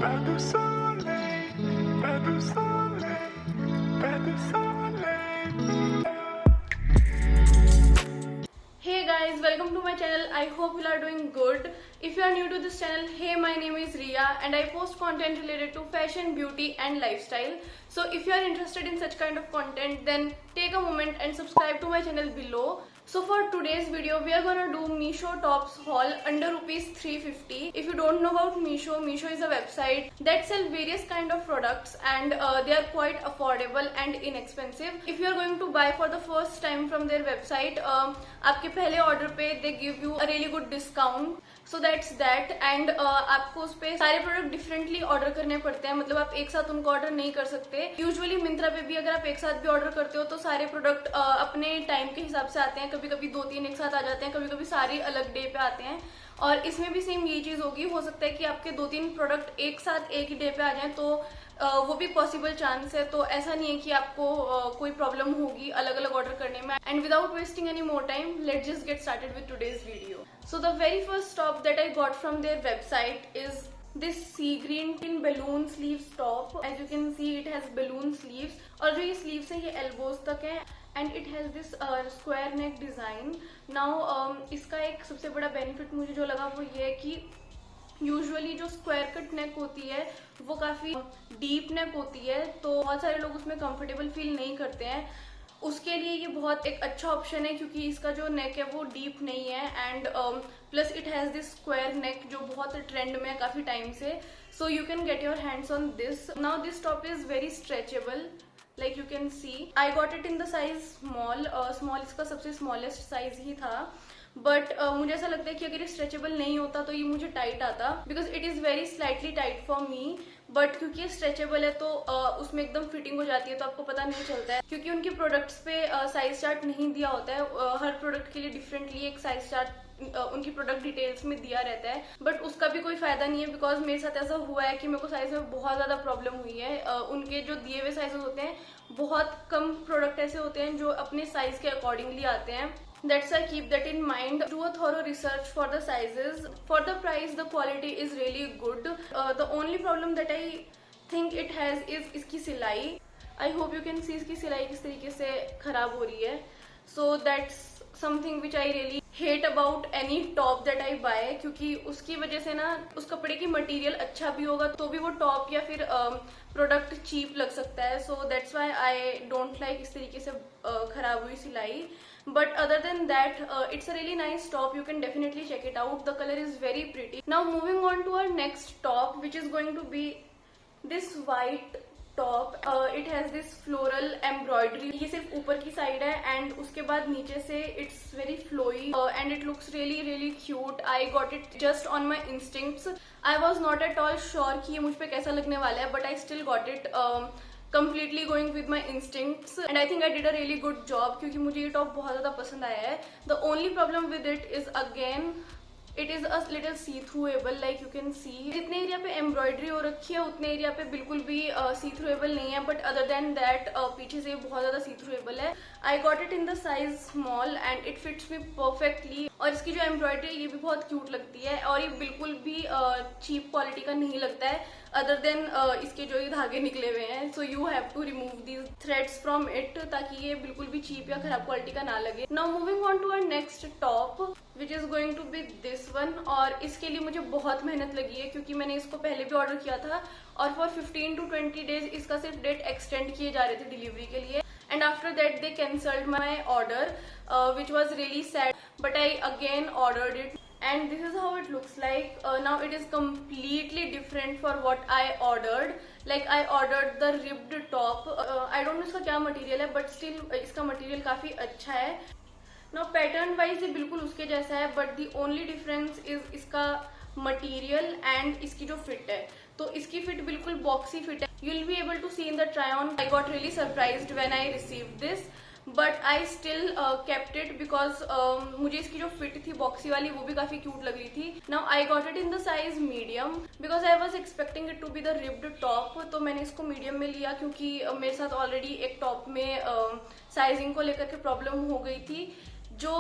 Pas de soleil, pas de soleil, pas de soleil. Hey guys, welcome to my channel. I hope you are doing good. If you are new to this channel, hey, my name is Riya and I post content related to fashion, beauty and lifestyle. So if you are interested in such kind of content, then take a moment and subscribe to my channel below. So for today's video, we are gonna do Meesho tops haul under rupees 350. If you don't know about Meesho, Meesho is a website that sell various kind of products and they are quite affordable and inexpensive. If you are going to buy for the first time from their website, आपके पहले order पे they give you a really good discount. So that's that. And आपको उस पे सारे product differently order करने पड़ते हैं, मतलब आप एक साथ उनको ऑर्डर नहीं कर सकते. यूजुअली मिंत्रा पे भी अगर आप एक साथ भी ऑर्डर करते हो तो सारे प्रोडक्ट अपने टाइम के हिसाब से आते हैं. कभी कभी 2-3 एक साथ आ जाते हैं, कभी कभी सारे अलग डे पे आते हैं. और इसमें भी सेम यही चीज होगी. हो सकता है कि आपके 2-3 प्रोडक्ट एक साथ एक ही डे पे आ जाएं, तो वो भी पॉसिबल चांस है. तो ऐसा नहीं है कि आपको कोई प्रॉब्लम होगी अलग अलग ऑर्डर करने में. And without wasting any more time, let's just get started with today's video. So the very first top that I got from their website is this sea green in balloon sleeves top. As you can see, it has balloon sleeves और जो ये sleeves है ये elbows तक है and it has this square neck design. Now इसका एक सबसे बड़ा benefit मुझे जो लगा वो ये है कि यूजुअली जो स्क्वायर कट नेक होती है वो काफी डीप नेक होती है, तो बहुत सारे लोग उसमें कंफर्टेबल फील नहीं करते हैं. उसके लिए ये बहुत एक अच्छा ऑप्शन है क्योंकि इसका जो नेक है वो डीप नहीं है and plus it has this square नेक जो बहुत ट्रेंड में है काफी टाइम से. So you can get your hands on this. Now this top is very stretchable, like you can see. I got it in the size small. Small इसका सबसे smallest size ही था, but मुझे ऐसा लगता है कि अगर ये स्ट्रेचेबल नहीं होता तो ये मुझे टाइट आता, because it is very slightly tight for me. But क्योंकि ये स्ट्रेचेबल है तो उसमें एकदम फिटिंग हो जाती है, तो आपको पता नहीं चलता है क्योंकि उनके प्रोडक्ट्स पे साइज चार्ट नहीं दिया होता है. हर प्रोडक्ट के लिए डिफरेंटली एक साइज चार्ट उनकी प्रोडक्ट डिटेल्स में दिया रहता है, बट उसका भी कोई फायदा नहीं है. बिकॉज मेरे साथ ऐसा हुआ है कि मेरे को साइज में बहुत ज्यादा प्रॉब्लम हुई है. उनके जो दिए हुए साइजेस होते हैं, बहुत कम प्रोडक्ट ऐसे होते हैं जो अपने साइज के अकॉर्डिंगली आते हैं. That's why keep that in mind. Do a thorough research for the sizes. For the price, the quality is really good. The only problem that I think it has is इसकी सिलाई. I hope you can see इसकी सिलाई किस तरीके से खराब हो रही है. So that's something which I really hate about any top that I buy, क्योंकि उसकी वजह से ना उस कपड़े की मटेरियल अच्छा भी होगा तो भी वो टॉप या फिर प्रोडक्ट चीप लग सकता है. So that's why I don't like इस तरीके से खराब हुई सिलाई. But other than that, it's a really nice top. You can definitely check it out. The color is very pretty. Now moving on to our next top, which is going to be this white top. It has this floral embroidery. ये सिर्फ ऊपर की side है and उसके बाद नीचे से it's very flowy and it looks really really cute. I got it just on my instincts. I was not at all sure कि ये मुझ पे कैसा लगने वाला है, but I still got it. Completely going with my instincts and I think I did a really good job क्योंकि मुझे ये टॉप बहुत ज़्यादा पसंद आया है. The only problem with it is again it is a little see-throughable, like you can see. जितने area पे एम्ब्रॉयडरी हो रखी है उतने एरिया पे बिल्कुल भी see-throughable नहीं है, बट अदर देन दैट पीछे से बहुत ज़्यादा see-throughable है. I got it in the size small and it fits me perfectly. और इसकी जो एम्ब्रॉयडरी है ये भी बहुत क्यूट लगती है और ये बिल्कुल भी चीप क्वालिटी का नहीं लगता है, अदर देन इसके जो ये धागे निकले हुए हैं. So you have to remove these threads from it ताकि ये बिल्कुल भी चीप या खराब क्वालिटी का ना लगे. Now moving on to our next top which is going to be this one. और इसके लिए मुझे बहुत मेहनत लगी है क्योंकि मैंने इसको पहले भी ऑर्डर किया था और फॉर 15 to 20 डेज इसका सिर्फ डेट एक्सटेंड किए जा रहे थे डिलीवरी के लिए. And after that they cancelled my order, which was really sad, but I again ordered it and this is how it looks like. Now it is completely different for what I ordered. Like I ordered the ribbed top. I don't know इसका क्या material है, but still इसका material काफी अच्छा है. Now pattern wise ये बिल्कुल उसके जैसा है, but the only difference is इसका मटेरियल एंड इसकी जो फिट है. तो इसकी फिट बिल्कुल बॉक्सी फिट है. You will be able to see in the try on. I got really surprised when I received this, but I still kept it because मुझे इसकी जो फिट थी बॉक्सी वाली वो भी काफी क्यूट लग रही थी. Now I got it in the size medium because I was expecting it to be the ribbed top. तो मैंने इसको मीडियम में लिया क्योंकि मेरे साथ ऑलरेडी एक टॉप में साइजिंग को लेकर के प्रॉब्लम हो गई थी. जो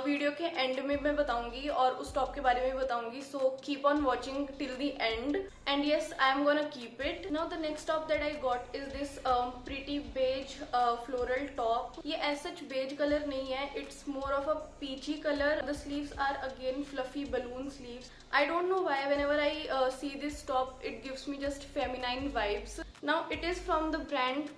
वीडियो के एंड में मैं बताऊंगी और उस टॉप के बारे में बताऊंगी. So keep on watching till the end. And yes, I am gonna keep it. Now the next top that I got is this pretty beige floral top. ये एज सच बेज कलर नहीं है, it's more of a peachy colour. The sleeves are again fluffy balloon sleeves. I don't know why whenever I see this top it gives me just feminine vibes. Now it is from the brand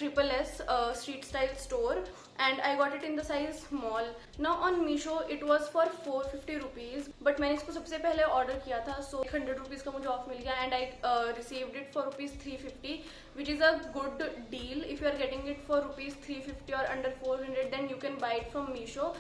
Triple S street style store and I got it in the size small. Now on Meesho it was for 450 rupees but मैंने इसको सबसे पहले order किया था, so 100 rupees का मुझे of मिल गया and I received it for rupees 350 which is a good deal. If you are getting it for rupees 350 or under 400 then you can buy it from Meesho,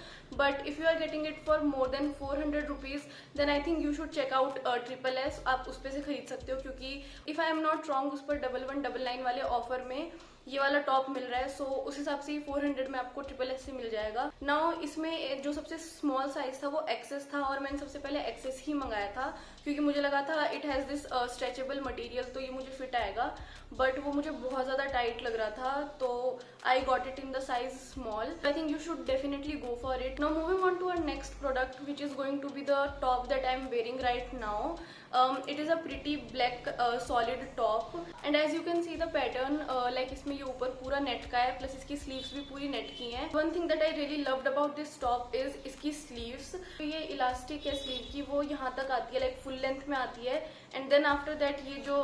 but if you are getting it for more than 400 rupees then I think you should check out Triple S. आप उस पे से खरीद सकते हो क्योंकि if I am not wrong उस पर 1199 वाले ऑफर में ये वाला टॉप मिल रहा है. सो उस हिसाब से 400 में आपको ट्रिपल एस से मिल जाएगा. नाउ इसमें जो सबसे स्मॉल साइज था वो एक्सेस था और मैंने सबसे पहले एक्सेस ही मंगाया था क्योंकि मुझे लगा था it has this stretchable material तो ये मुझे फिट आएगा, बट वो मुझे बहुत ज्यादा टाइट लग रहा था तो I got it in the size small. I think you should definitely go for it. Now moving on to our next product which is going to be the top that I am wearing right now. It is a pretty black solid top and as you can see the pattern like इसमें ये ऊपर पूरा net का है plus इसकी sleeves भी पूरी net की हैं. One thing that I really loved about this top is इसकी स्लीव्स. ये इलास्टिक है स्लीव की, वो यहाँ तक आती है लाइक फुल लेंथ में आती है एंड देन आफ्टर दैट ये जो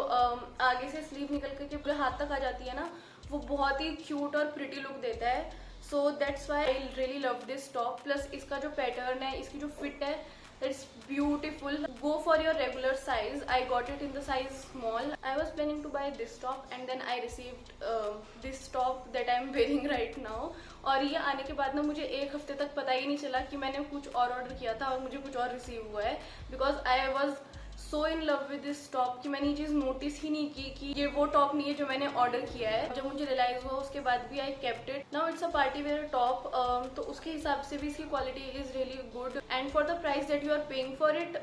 आगे से स्लीव निकल करके पूरे हाथ तक आ जाती है ना, वो बहुत ही क्यूट और प्रिटी लुक देता है. So that's why I really love this top. Plus इसका जो पैटर्न है, इसकी जो फिट है, it's beautiful. Go for your regular size. I got it in the size small. I was planning to buy this top and then I received this top that I am wearing right now. और ये आने के बाद ना मुझे एक हफ्ते तक पता ही नहीं चला कि मैंने कुछ और ऑर्डर किया था और मुझे कुछ और रिसीव हुआ है because I was so in love with this top कि मैंने ये चीज नोटिस ही नहीं की कि ये वो टॉप नहीं है जो मैंने ऑर्डर किया है. जब मुझे रियलाइज हुआ उसके बाद भी I kept it. Now it's a party wear top तो उसके हिसाब से भी इसकी quality is really good and for the price that you are paying for it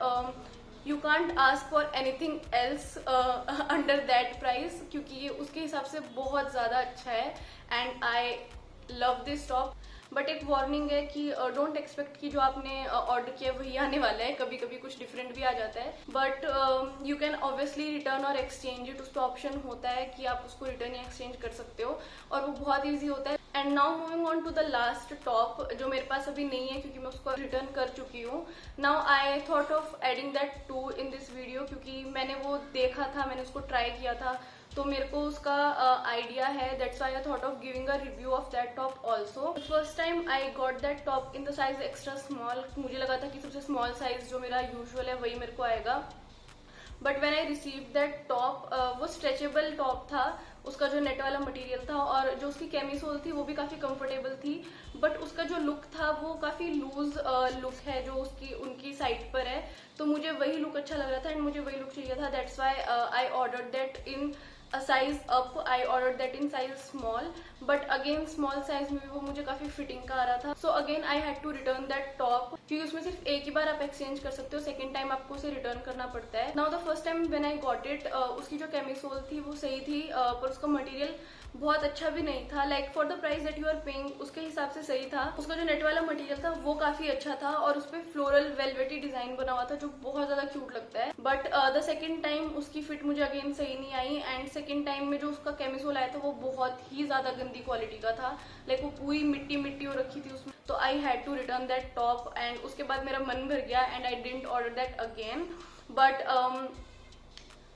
you can't ask for anything else under that price क्योंकि ये उसके हिसाब से बहुत ज़्यादा अच्छा है and I love this top. But एक वार्निंग है कि डोंट एक्सपेक्ट कि जो आपने ऑर्डर किया वही आने वाला है. कभी कभी कुछ डिफरेंट भी आ जाता है but you can obviously return और एक्सचेंज इट. उस पर ऑप्शन होता है कि आप उसको रिटर्न या एक्सचेंज कर सकते हो और वो बहुत ईजी होता है. And now moving on to the last top जो मेरे पास अभी नहीं है क्योंकि मैं उसको रिटर्न कर चुकी हूँ. Now I thought of adding that too in this video क्योंकि मैंने वो देखा था, मैंने उसको ट्राई किया था तो मेरे को उसका आइडिया है. That's why I thought of giving a review of that top also. First time I got that top in the size extra small. मुझे लगा था कि सबसे स्मॉल साइज जो मेरा यूजुअल है वही मेरे को आएगा, but when I receive that top वो स्ट्रेचेबल टॉप था. उसका जो नेट वाला मटेरियल था और जो उसकी कैमीसोल थी वो भी काफी कंफर्टेबल थी, बट उसका जो लुक था वो काफी लूज लुक है जो उसकी उनकी साइड पर है. तो मुझे वही लुक अच्छा लग रहा था एंड मुझे वही लुक चाहिए था. That's why I ordered that in a size up. I ordered that in size small, but again small size में भी वो मुझे काफी फिटिंग का आ रहा था. So again I had to return that top क्योंकि उसमें सिर्फ एक ही बार आप एक्सचेंज कर सकते हो, सेकेंड टाइम आपको उसे रिटर्न करना पड़ता है. Now the first time when I got it उसकी जो कैमिसोल थी वो सही थी पर उसका मटेरियल बहुत अच्छा भी नहीं था. Like for the price that you are paying उसके हिसाब से सही था. उसका जो नेट वाला मटेरियल था वो काफी अच्छा था और उस पर फ्लोरल वेलवेटी डिजाइन बना हुआ था जो बहुत ज्यादा क्यूट लगता है. बट द सेकेंड टाइम उसकी फिट मुझे अगेन सही नहीं आई एंड सेकेंड टाइम में जो उसका केमिसोल आया था वो बहुत ही ज्यादा गंदी क्वालिटी का था. लाइक वो पूरी मिट्टी मिट्टी हो रखी थी उसमें. तो I had to return that top and उसके बाद मेरा मन भर गया and I didn't order that again. But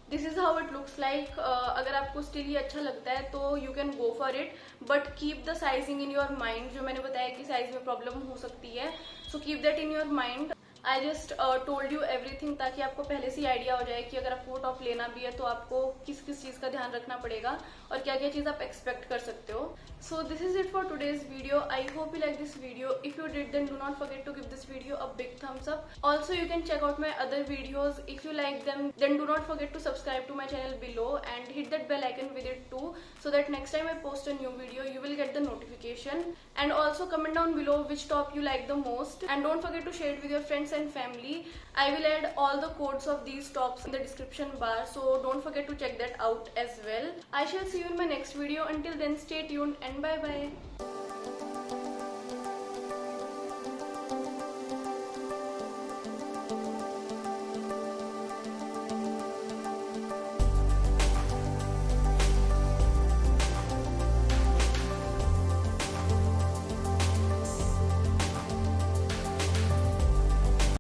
this is how it looks like. अगर आपको स्टिल ये अच्छा लगता है तो you can go for it, but keep the sizing in your mind. जो मैंने बताया कि साइज में प्रॉब्लम हो सकती है, so keep that in your mind. I just told you everything ताकि आपको पहले से ही आइडिया हो जाए कि अगर आपको वो टॉप लेना भी है तो आपको किस किस चीज का ध्यान रखना पड़ेगा और क्या क्या चीज आप एक्सपेक्ट कर सकते हो. So this is it for today's video. I hope you like this video. If you did then do not forget to give this video a big thumbs up. Also you can check out my other videos. If you like them then do not forget to subscribe to my channel below and hit that bell icon with it too so that next time I post a new video you will get the notification. And also comment down below which top you like the most and don't forget to share it with your friends and family. I will add all the codes of these tops in the description bar, so don't forget to check that out as well. I shall see you in my next video. Until then, stay tuned and bye bye.